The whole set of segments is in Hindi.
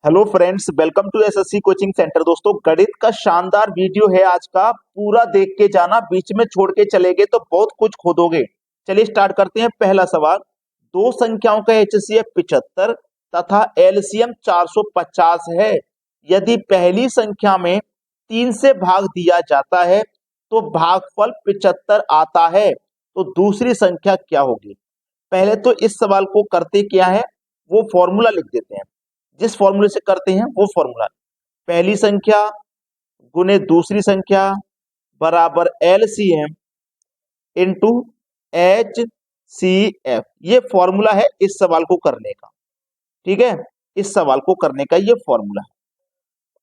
Hello friends, welcome to SSC coaching centre. दोस्तों, गणित का शानदार वीडियो है आज का, पूरा देख के जाना, बीच में छोड़ के चले गए तो बहुत कुछ खो दोगे। चलिए स्टार्ट करते हैं। पहला सवाल, दो संख्याओं का एचसीएफ 75 तथा एलसीएम 450 है। यदि पहली संख्या में 3 से भाग दिया जाता है तो भागफल 75 आता है, तो दूसरी संख्या क्या होगी? पहले तो इस सवाल को करते क्या है, वो फॉर्मूला लिख देते हैं। जिस फॉर्मूले से करते हैं वो फॉर्मूला, पहली संख्या गुने दूसरी संख्या बराबर LCM into H C F. ये फॉर्मूला है इस सवाल को करने का। ठीक है, इस सवाल को करने का ये फॉर्मूला है।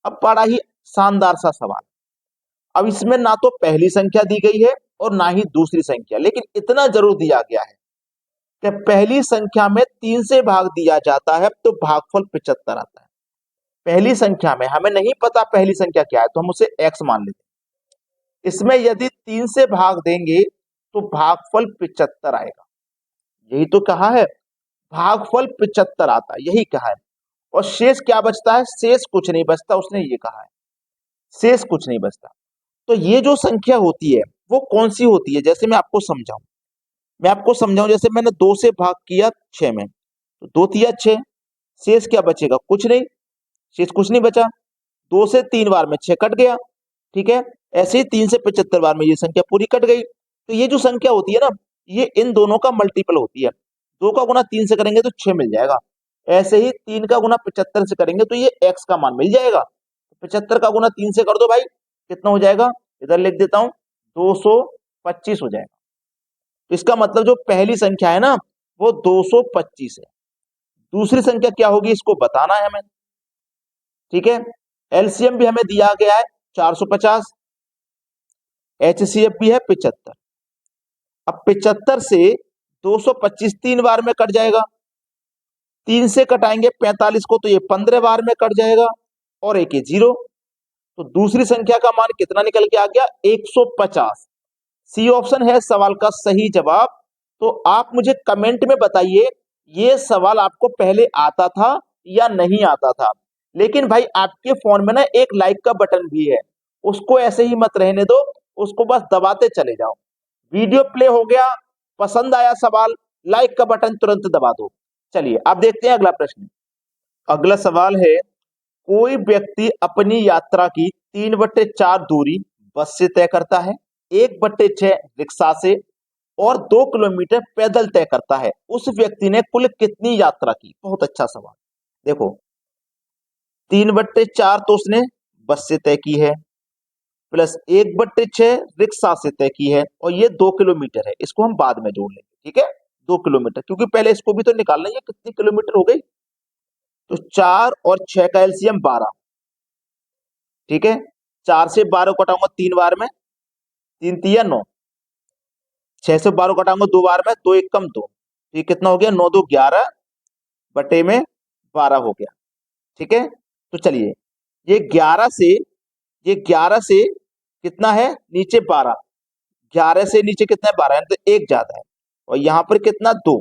अब बड़ा ही शानदार सा सवाल। अब इसमें ना तो पहली संख्या दी गई है और ना ही दूसरी संख्या, लेकिन इतना जरूर दिया गया है कि पहली संख्या में 3 से भाग दिया जाता है तो भागफल 75 आता है। पहली संख्या में हमें नहीं पता पहली संख्या क्या है, तो हम उसे x मान लेते हैं। इसमें यदि 3 से भाग देंगे तो भागफल 75 आएगा। यही तो कहा है, भागफल 75 आता है, यही कहा है। और शेष क्या बचता है? शेष कुछ नहीं बचता, उसने ये कहा है, शेष कुछ नहीं बचता। तो ये जो संख्या होती है वो कौन सी होती है? जैसे मैं आपको समझाऊं, जैसे मैंने 2 से भाग किया 6 में, तो 2 तिया 6, शेष क्या बचेगा? कुछ नहीं, शेष कुछ नहीं बचा। 2 से 3 बार में 6 कट गया। ठीक है, ऐसे ही 3 से 75 बार में ये संख्या पूरी कट गई। तो ये जो संख्या होती है ना, ये इन दोनों का मल्टीपल होती है। 2 का गुना 3 से करेंगे तो 6 मिल जाएगा। ऐसे ही 3 का गुना 75 से करेंगे तो ये x का मान मिल जाएगा। 75 का गुना 3 से कर दो भाई, कितना हो जाएगा? इधर लिख देता हूं, 225 हो जाएगा। इसका मतलब जो पहली संख्या है ना वो 225 है। दूसरी संख्या क्या होगी इसको बताना है हमें। ठीक है, एलसीएम भी हमें दिया गया है 450, एचसीएफ भी है 75। अब 75 से 225 3 बार में कट जाएगा, 3 से कटाएंगे 45 को तो ये 15 बार में कट जाएगा, और एक 0। तो दूसरी संख्या का मान कितना निकल के आ गया? 150। सी ऑप्शन है सवाल का सही जवाब। तो आप मुझे कमेंट में बताइए, ये सवाल आपको पहले आता था या नहीं आता था? लेकिन भाई आपके फोन में ना एक लाइक का बटन भी है, उसको ऐसे ही मत रहने दो, उसको बस दबाते चले जाओ। वीडियो प्ले हो गया, पसंद आया सवाल, लाइक का बटन तुरंत दबा दो। चलिए अब देखते हैं अगला प्रश्न। अगला सवाल है, कोई व्यक्ति अपनी यात्रा की 3/4 दूरी बस से तय करता है, 1/6 रिक्शा से और 2 किलोमीटर पैदल तय करता है। उस व्यक्ति ने कुल कितनी यात्रा की? बहुत अच्छा सवाल। देखो, 3/4 तो उसने बस से तय की है, प्लस 1/6 रिक्शा से तय की है, और ये 2 किलोमीटर है, इसको हम बाद में जोड़ लेंगे। ठीक है, 2 किलोमीटर, क्योंकि पहले इसको भी तो निकालना है, कितनी किलोमीटर हो गई। तो 4 और 6 का एलसीएम 12। ठीक है, 4 से 12 कटाऊंगा 3 बार में, 3 तिया 9, 6 से 12 कटाऊंगा 2 बार में, 2 एक कम 2, ये कितना हो गया? 9 2 11 बटे में 12 हो गया। ठीक है, तो चलिए, ये 11 से ये 11 से कितना है नीचे? 12। 11 से नीचे कितना है? 12, तो एक ज्यादा है। और यहाँ पर कितना? 2।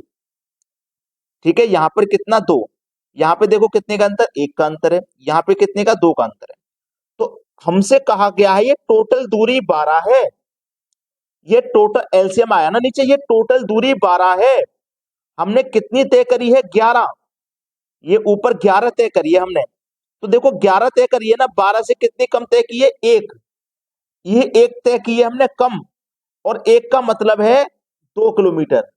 ठीक है, यहाँ पर कितना? 2। यहाँ पे देखो कितने का अंतर? 1 का अंतर है। यहाँ पे कितने का? 2 का अंतर है। तो हमसे कहा गया है ये टोटल दूरी 12 है। ये टोटल एलसीएम आया ना नीचे, ये टोटल दूरी 12 है। हमने कितनी तय करी है? 11। ये ऊपर 11 तय करी है हमने। तो देखो 11 तय करी है ना, 12 से कितनी कम तय की है? 1। ये 1 तय की है हमने कम, और 1 का मतलब है 2 किलोमीटर,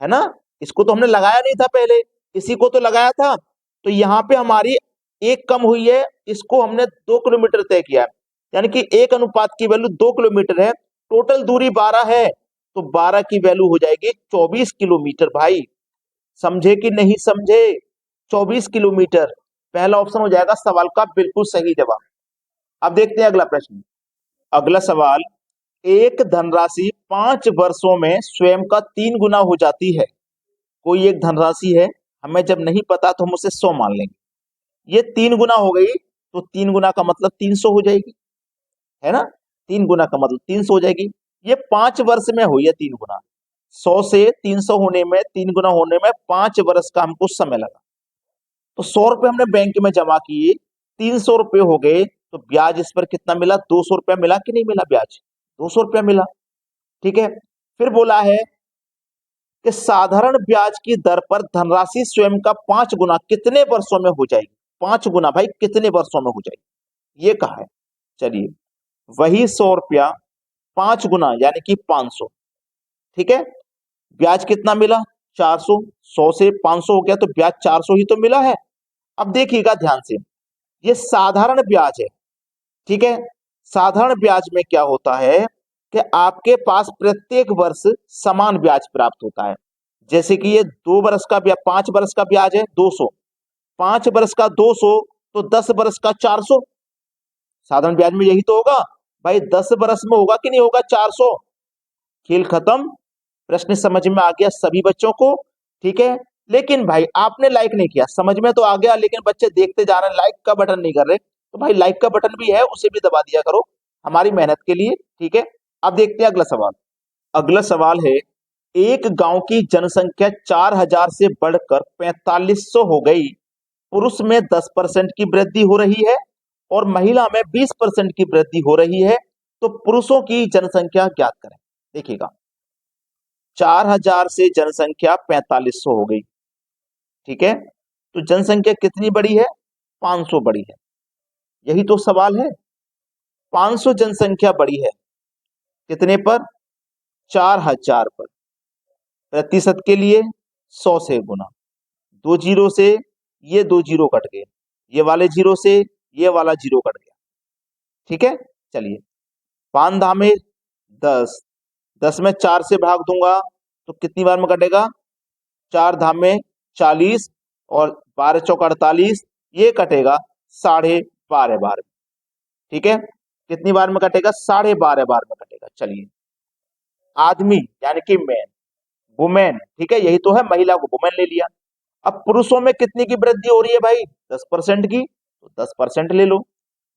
है ना। इसको तो हमने लगाया नहीं था पहले, इसी को तो लगाया था। तो यहाँ पे हमारी 1 कम हुई है, इसको हमने 2 किलोमीटर तय किया है, यानी कि 1 अनुपात की वैल्यू 2 किलोमीटर है। टोटल दूरी 12 है, तो 12 की वैल्यू हो जाएगी 24 किलोमीटर। भाई समझे कि नहीं समझे? 24 किलोमीटर पहला ऑप्शन हो जाएगा सवाल का बिल्कुल सही जवाब। अब देखते हैं अगला प्रश्न। अगला सवाल, एक धनराशि 5 वर्षों में स्वयं का 3 गुना हो जाती है। कोई एक धनराशि है, हमें जब नहीं पता तो हम उसे 100 मान लेंगे। ये 3 गुना हो गई, तो 3 गुना का मतलब 300 हो जाएगी, है ना। 3 गुना का मतलब 300 हो जाएगी। ये 5 वर्ष में हुई है 3 गुना। 100 से 300 होने में, 3 गुना होने में 5 वर्ष का हमको समय लगा। तो 100 रुपए हमने बैंक में जमा किए, 300 रुपए हो गए, तो ब्याज इस पर कितना मिला? 200 रुपया मिला कि नहीं मिला? ब्याज 200 रुपया मिला। ठीक है, फिर बोला है कि साधारण ब्याज की दर पर धनराशि स्वयं का 5 गुना कितने वर्षों में हो जाएगी? 5 गुना भाई कितने वर्षों में हो जाएगी, ये कहा है। चलिए, वही 100 रुपया 5 गुना यानी कि 500। ठीक है, ब्याज कितना मिला? 400। 100 से 500 हो गया तो ब्याज 400 ही तो मिला है। अब देखिएगा ध्यान से, ये साधारण ब्याज है। ठीक है, साधारण ब्याज में क्या होता है कि आपके पास प्रत्येक वर्ष समान ब्याज प्राप्त होता है। जैसे कि ये 2 वर्ष का ब्याज, 5 वर्ष का ब्याज है 200, 5 वर्ष का 200, तो 10 वर्ष का 400। साधारण ब्याज में यही तो होगा भाई, 10 वर्ष में होगा कि नहीं होगा 400। खेल खत्म। प्रश्न समझ में आ गया सभी बच्चों को? ठीक है, लेकिन भाई आपने लाइक नहीं किया, समझ में तो आ गया लेकिन बच्चे देखते जा रहे हैं, लाइक का बटन नहीं कर रहे, तो भाई लाइक का बटन भी है, उसे भी दबा दिया करो हमारी मेहनत के लिए। ठीक है, अब देखते हैं अगला सवाल। अगला सवाल है, एक गांव की जनसंख्या 4000 से बढ़कर 4500 हो गई। पुरुष में 10% की वृद्धि हो रही है और महिला में 20% की वृद्धि हो रही है, तो पुरुषों की जनसंख्या ज्ञात करें। देखिएगा, 4000 से जनसंख्या 4500 हो गई। ठीक है, तो जनसंख्या कितनी बड़ी है? 500 बड़ी है। यही तो सवाल है। 500 जनसंख्या बड़ी है कितने पर? 4000 पर। प्रतिशत के लिए 100 से गुना, 2 जीरो से ये 2 जीरो कट गए, ये वाले जीरो से ये वाला जीरो कट गया। ठीक है, चलिए, 5 धामे 10, 10 में 4 से भाग दूंगा तो कितनी बार में कटेगा? 4 धामे 40 और 12 चौक 48, ये कटेगा 12.5 बार। ठीक है, कितनी बार में कटेगा? 12.5 बार में कटेगा। चलिए, आदमी यानी कि मैन, वुमेन, ठीक है, यही तो है, महिला को वुमेन ले लिया। अब पुरुषों में कितनी की वृद्धि हो रही है भाई? 10% की, तो 10% ले लो।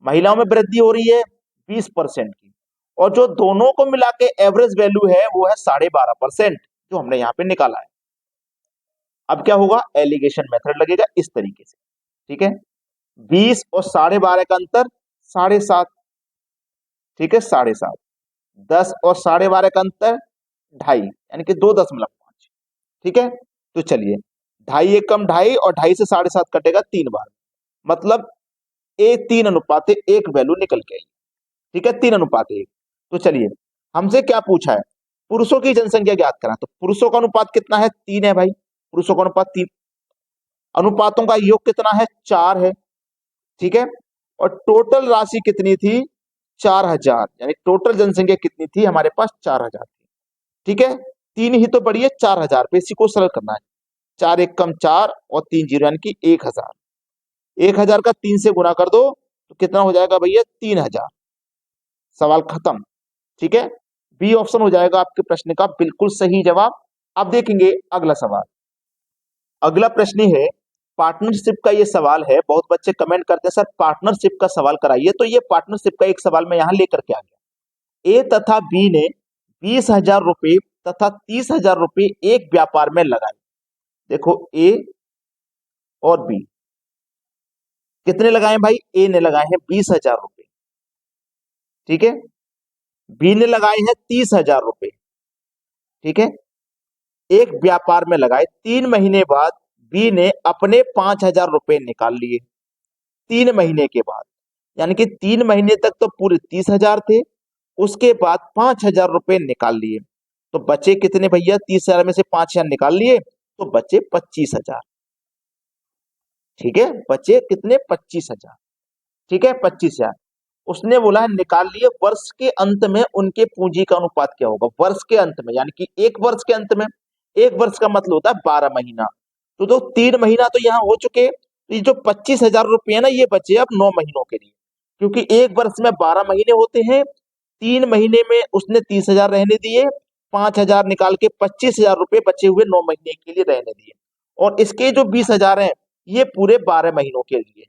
महिलाओं में वृद्धि हो रही है 20% की, और जो दोनों को मिला के एवरेज वैल्यू है वो है 12.5%, जो हमने यहाँ पे निकाला है। अब क्या होगा? एलिगेशन मेथड लगेगा इस तरीके से। ठीक है, 20 और 12.5 का अंतर 7.5। ठीक है, 7.5। 10 और 12.5 का अंतर 2.5, यानी कि 2.5। ठीक है, तो चलिए, 2.5 एक कम 2.5 और 2.5 से 7.5 कटेगा 3 बार, मतलब ए 3:1 वैल्यू निकल के आई। ठीक है, 3:1। तो चलिए, हमसे क्या पूछा है? पुरुषों की जनसंख्या ज्ञात करा, तो पुरुषों का अनुपात कितना है? 3 है भाई, पुरुषों का अनुपात 3। अनुपातों का योग कितना है? 4 है। ठीक है, और टोटल राशि कितनी थी? 4000, यानी टोटल जनसंख्या कितनी थी हमारे पास? 4000 थी। ठीक है, 3 ही तो बढ़ी है 4000 पे, इसी को सरल करना है। 4 एक कम 4 और 3 जीरो यानी कि 1000। 1000 का 3 से गुणा कर दो तो कितना हो जाएगा भैया? 3000। सवाल खत्म। ठीक है, बी ऑप्शन हो जाएगा आपके प्रश्न का बिल्कुल सही जवाब। अब देखेंगे अगला सवाल। अगला प्रश्न है पार्टनरशिप का। ये सवाल है, बहुत बच्चे कमेंट करते हैं सर पार्टनरशिप का सवाल कराइए, तो ये पार्टनरशिप का एक सवाल मैं यहां लेकर के आ गया। ए तथा बी ने 20,000 रुपए तथा 30,000 रुपए एक व्यापार में लगाए। देखो, ए और बी कितने लगाए भाई? ए ने लगाए हैं 20,000 रुपए। ठीक है, बी ने लगाए हैं 30,000 रुपए। ठीक है, एक व्यापार में लगाए, 3 महीने बाद बी ने अपने 5,000 रुपए निकाल लिए। 3 महीने के बाद, यानी कि 3 महीने तक तो पूरे 30,000 थे, उसके बाद 5,000 रुपए निकाल लिए, तो बचे कितने भैया? 30,000 में से 5,000 निकाल लिए तो बचे 25,000। ठीक है, बचे कितने? 25,000। ठीक है, 25,000। उसने बोला है निकाल लिए, वर्ष के अंत में उनके पूंजी का अनुपात क्या होगा? वर्ष के अंत में, यानी कि एक वर्ष के अंत में, एक वर्ष का मतलब होता है 12 महीना, तो 3 महीना तो यहाँ हो चुके। तो ये जो 25,000 रुपये है ना, ये बचे अब 9 महीनों के लिए, क्योंकि एक वर्ष में 12 महीने होते हैं। 3 महीने में उसने 30,000 रहने दिए, 5,000 निकाल के 25,000 रुपये बचे हुए 9 महीने के लिए रहने दिए, और इसके जो 20,000 है ये पूरे 12 महीनों के लिए।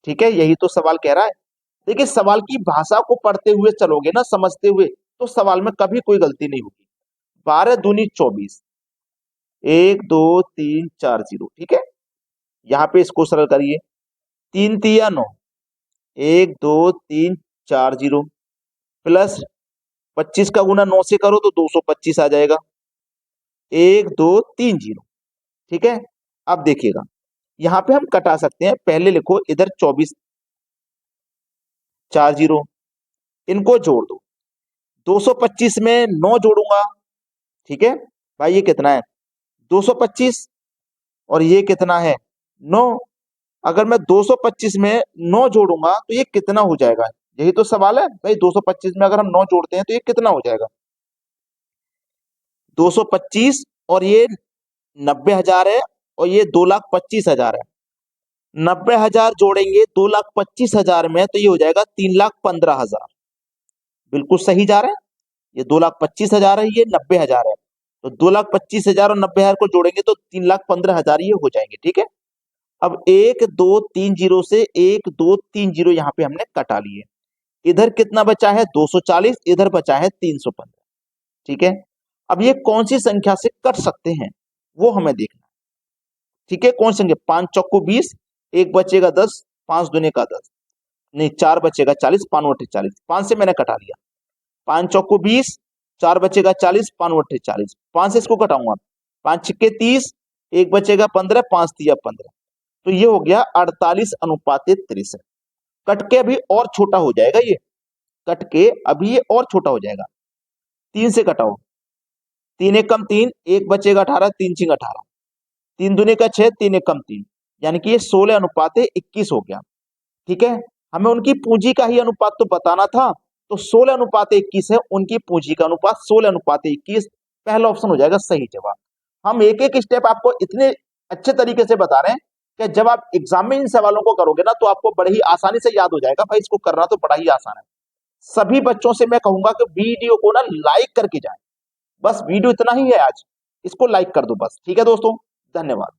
ठीक है, यही तो सवाल कह रहा है। देखिए, सवाल की भाषा को पढ़ते हुए चलोगे ना, समझते हुए, तो सवाल में कभी कोई गलती नहीं होगी। 12 दूनी 24, 1 2 3 4 0। ठीक है, यहाँ पे इसको सरल करिए, 3 तिया 9, 1 2 3 4 0, प्लस 25 का गुना 9 से करो तो 225 आ जाएगा, 1 2 3 0। ठीक है, अब देखिएगा यहाँ पे हम कटा सकते हैं। पहले लिखो इधर 24 4 0, इनको जोड़ दो, 225 में 9 जोड़ूंगा। ठीक है भाई, ये कितना है 225, और ये कितना है 9। अगर मैं 225 में 9 जोड़ूंगा तो ये कितना हो जाएगा, यही तो सवाल है भाई। 225 में अगर हम 9 जोड़ते हैं तो ये कितना हो जाएगा 225, और ये 90,000 है, और ये 2,25,000 है। 90,000 जोड़ेंगे 2,25,000 में तो ये हो जाएगा 3,15,000। बिल्कुल सही जा रहे हैं, ये 2,25,000 है, ये 90,000 है, तो 2,25,000 और 90,000 को जोड़ेंगे तो 3,15,000 ये हो जाएंगे। ठीक है, अब 1 2 3 0 से 1 2 3 0 यहाँ पे हमने कटा लिए। इधर कितना बचा है 240, इधर बचा है 315। ठीक है, अब ये कौन सी संख्या से कट सकते हैं वो हमें देखना है। ठीक है, कौन सी संख्या, 5 चौको 20, एक बचेगा 10, 5 दूने का 10, नहीं 4 बचेगा 40, 5 अट्ठे 40, 5 से मैंने कटा लिया, 5 चौको 20, 4 बचेगा 40, 5 अट्ठे 40, 5 से इसको कटाऊंगा, 5 छिक्के 30, एक बचेगा 15, 5 तिया 15, तो ये हो गया 48:63। कट के अभी और छोटा हो जाएगा, ये कट के अभी ये और छोटा हो जाएगा। 3 से कटाओ, 3 एक कम 3, एक बचेगा 18, 3 छिंग 18, 3 दूने का 6, 3 एक कम 3, यानी कि ये 16:21 हो गया। ठीक है, हमें उनकी पूंजी का ही अनुपात तो बताना था, तो 16:21 है उनकी पूंजी का अनुपात, 16:21 पहला ऑप्शन हो जाएगा सही जवाब। हम एक एक स्टेप आपको इतने अच्छे तरीके से बता रहे हैं कि जब आप एग्जाम में इन सवालों को करोगे ना तो आपको बड़े ही आसानी से याद हो जाएगा। भाई इसको करना तो बड़ा ही आसान है। सभी बच्चों से मैं कहूंगा कि वीडियो को ना लाइक करके जाएं, बस वीडियो इतना ही है आज, इसको लाइक कर दो बस। ठीक है दोस्तों, धन्यवाद।